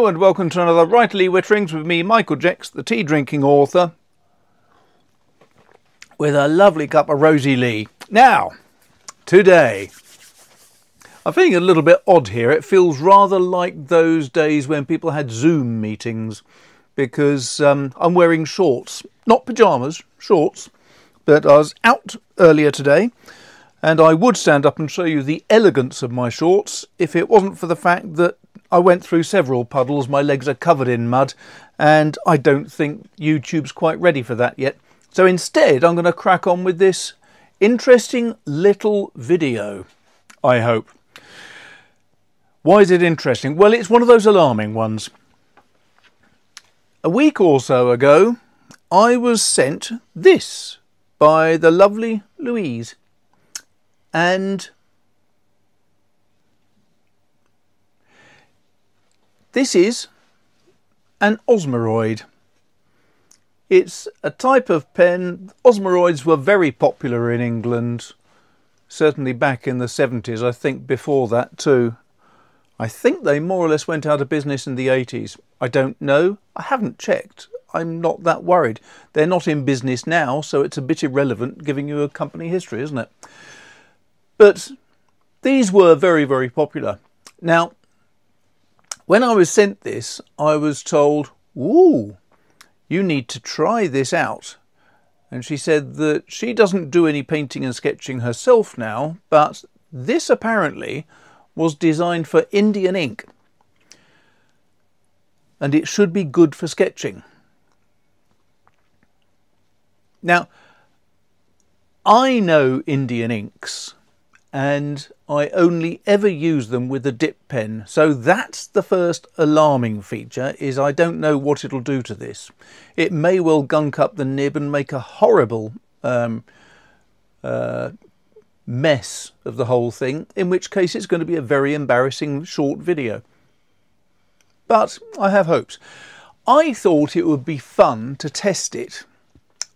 Hello and welcome to another Writerly Witterings with me, Michael Jex, the tea drinking author, with a lovely cup of Rosie Lee. Now, today, I'm feeling a little bit odd here. It feels rather like those days when people had Zoom meetings, because I'm wearing shorts, not pyjamas, shorts, but I was out earlier today. And I would stand up and show you the elegance of my shorts if it wasn't for the fact that I went through several puddles, my legs are covered in mud, and I don't think YouTube's quite ready for that yet. So instead, I'm going to crack on with this interesting little video, I hope. Why is it interesting? Well, it's one of those alarming ones. A week or so ago, I was sent this by the lovely Louise. And this is an Osmiroid. It's a type of pen. Osmiroids were very popular in England, certainly back in the 70s, I think before that too. I think they more or less went out of business in the 80s. I don't know. I haven't checked. I'm not that worried. They're not in business now, so it's a bit irrelevant giving you a company history, isn't it? But these were very, very popular. Now, when I was sent this, I was told, ooh, you need to try this out. And she said that she doesn't do any painting and sketching herself now, but this apparently was designed for Indian ink. And it should be good for sketching. Now, I know Indian inks, and I only ever use them with a dip pen. So that's the first alarming feature, is I don't know what it'll do to this. It may well gunk up the nib and make a horrible mess of the whole thing, in which case it's going to be a very embarrassing short video. But I have hopes. I thought it would be fun to test it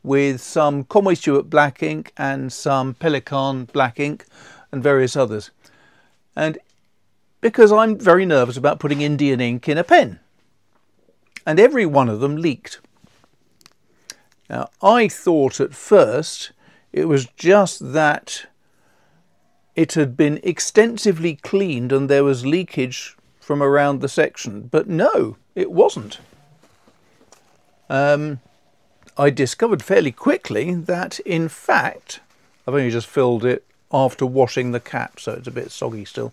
with some Conway Stewart black ink and some Pelican black ink and various others, and because I'm very nervous about putting Indian ink in a pen, and every one of them leaked. Now, I thought at first it was just that it had been extensively cleaned and there was leakage from around the section, but no, it wasn't. I discovered fairly quickly that, in fact, I've only just filled it after washing the cap, so it's a bit soggy still.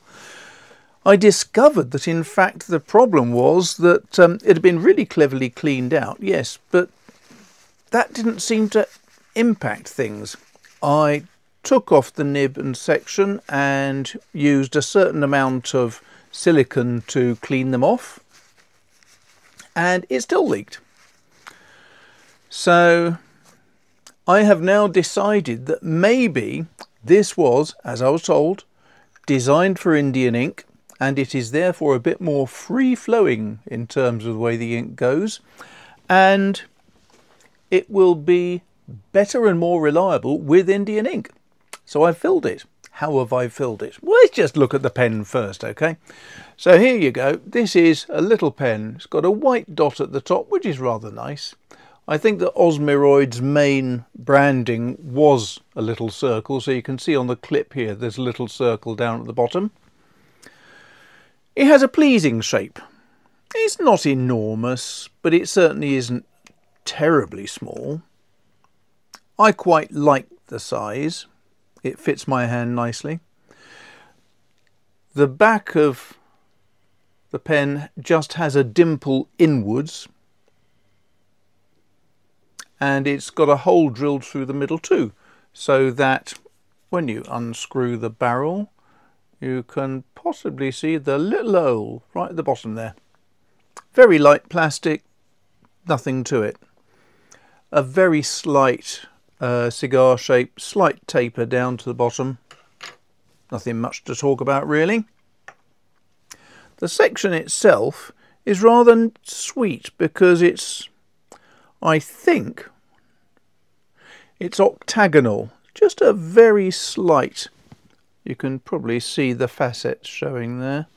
I discovered that in fact the problem was that it had been really cleverly cleaned out, yes, but that didn't seem to impact things. I took off the nib and section and used a certain amount of silicone to clean them off, and it still leaked. So I have now decided that maybe this was, as I was told, designed for Indian ink, and it is therefore a bit more free-flowing in terms of the way the ink goes, and it will be better and more reliable with Indian ink. So I've filled it. How have I filled it? Well, let's just look at the pen first, okay? So here you go. This is a little pen. It's got a white dot at the top, which is rather nice. I think that Osmiroid's main branding was a little circle, so you can see on the clip here there's a little circle down at the bottom. It has a pleasing shape. It's not enormous, but it certainly isn't terribly small. I quite like the size. It fits my hand nicely. The back of the pen just has a dimple inwards, and it's got a hole drilled through the middle too, so that when you unscrew the barrel you can possibly see the little hole right at the bottom there. Very light plastic, nothing to it. A very slight cigar shape, slight taper down to the bottom. Nothing much to talk about really. The section itself is rather sweet because it's, I think, it's octagonal, just a very slight, you can probably see the facets showing there,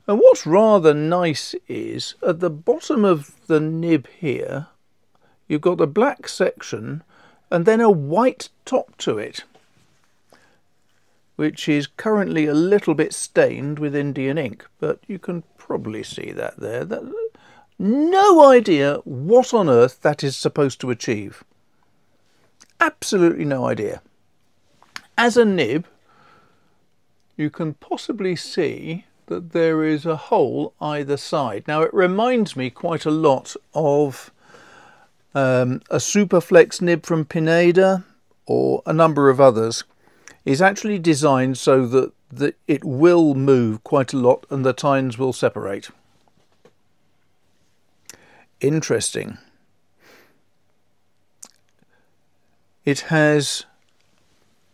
And what's rather nice is at the bottom of the nib here, you've got the black section and then a white top to it, which is currently a little bit stained with Indian ink, but you can probably see that there. No idea what on earth that is supposed to achieve. Absolutely no idea. As a nib, you can possibly see that there is a hole either side. Now it reminds me quite a lot of a Superflex nib from Pineda or a number of others. Is actually designed so that it will move quite a lot and the tines will separate. Interesting. It has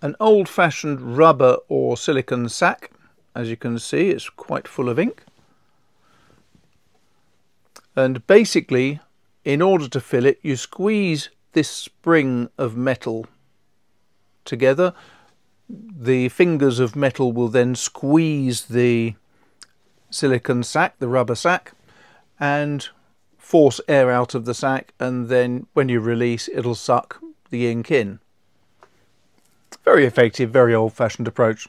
an old-fashioned rubber or silicone sac. As you can see, it's quite full of ink. And basically, in order to fill it, you squeeze this spring of metal together. The fingers of metal will then squeeze the silicone sac, the rubber sac, and force air out of the sac, and then when you release, it'll suck the ink in. Very effective, very old-fashioned approach.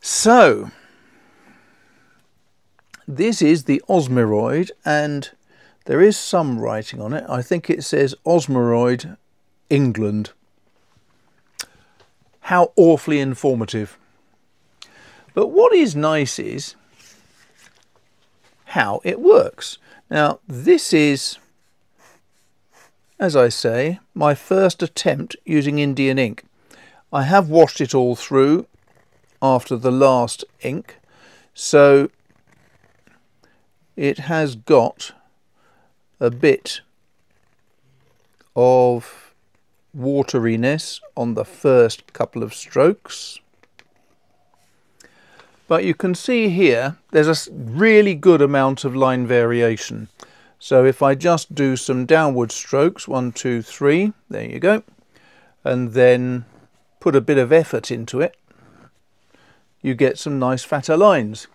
So, this is the Osmiroid, and there is some writing on it. I think it says Osmiroid, England. How awfully informative. But what is nice is how it works. Now, this is, as I say, my first attempt using Indian ink. I have washed it all through after the last ink, so it has got a bit of wateriness on the first couple of strokes, but you can see here there's a really good amount of line variation. So if I just do some downward strokes, 1, 2, 3, there you go, and then put a bit of effort into it, you get some nice fatter lines.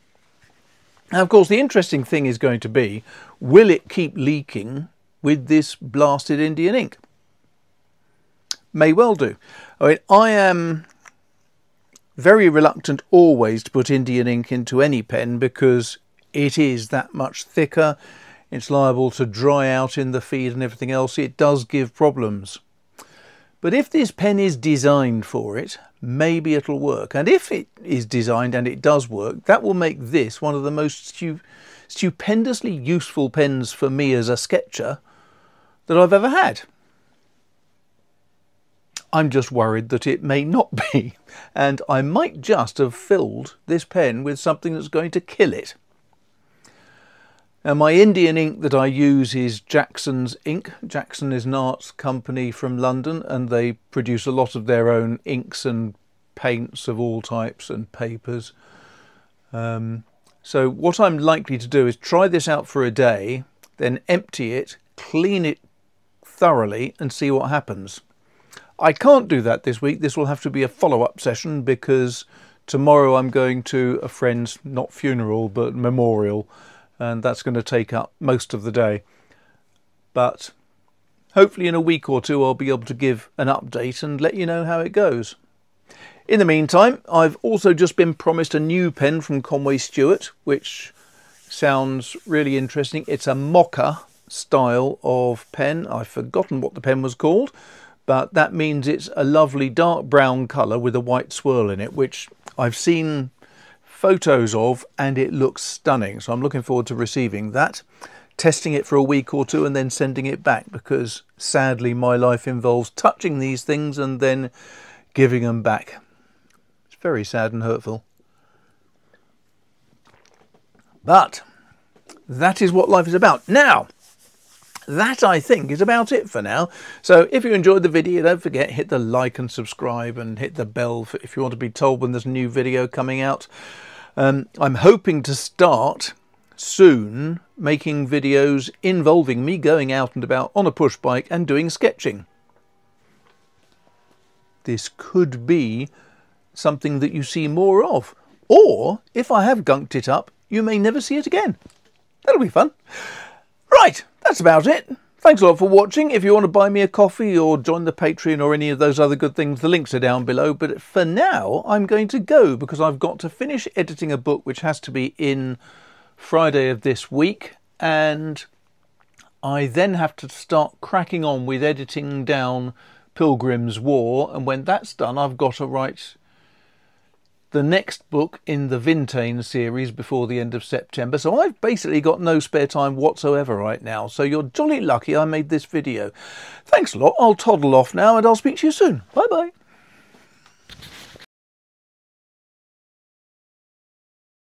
Now of course the interesting thing is going to be, will it keep leaking with this blasted Indian ink? May well do. I mean, I am very reluctant always to put Indian ink into any pen because it is that much thicker. It's liable to dry out in the feed and everything else. It does give problems. But if this pen is designed for it, maybe it'll work. And if it is designed and it does work, that will make this one of the most stupendously useful pens for me as a sketcher that I've ever had. I'm just worried that it may not be, and I might just have filled this pen with something that's going to kill it. Now my Indian ink that I use is Jackson's ink. Jackson is an arts company from London, and they produce a lot of their own inks and paints of all types and papers. So what I'm likely to do is try this out for a day, then empty it, clean it thoroughly and see what happens. I can't do that this week. This will have to be a follow-up session because tomorrow I'm going to a friend's, not funeral, but memorial, and that's going to take up most of the day. But hopefully in a week or two I'll be able to give an update and let you know how it goes. In the meantime, I've also just been promised a new pen from Conway Stewart, which sounds really interesting. It's a mocha style of pen. I've forgotten what the pen was called, but that means it's a lovely dark brown colour with a white swirl in it, which I've seen photos of and it looks stunning. So I'm looking forward to receiving that, testing it for a week or two and then sending it back, because sadly my life involves touching these things and then giving them back. It's very sad and hurtful. But that is what life is about. Now, that I think is about it for now. So if you enjoyed the video, don't forget, hit the like and subscribe and hit the bell if you want to be told when there's a new video coming out. I'm hoping to start soon making videos involving me going out and about on a push bike and doing sketching. This could be something that you see more of. Or, if I have gunked it up, you may never see it again. That'll be fun. Right, that's about it. Thanks a lot for watching. If you want to buy me a coffee or join the Patreon or any of those other good things, the links are down below. But for now, I'm going to go because I've got to finish editing a book which has to be in Friday of this week. And I then have to start cracking on with editing down Pilgrim's War. And when that's done, I've got to write the next book in the Vintane series before the end of September. So I've basically got no spare time whatsoever right now. So you're jolly lucky I made this video. Thanks a lot. I'll toddle off now and I'll speak to you soon. Bye bye.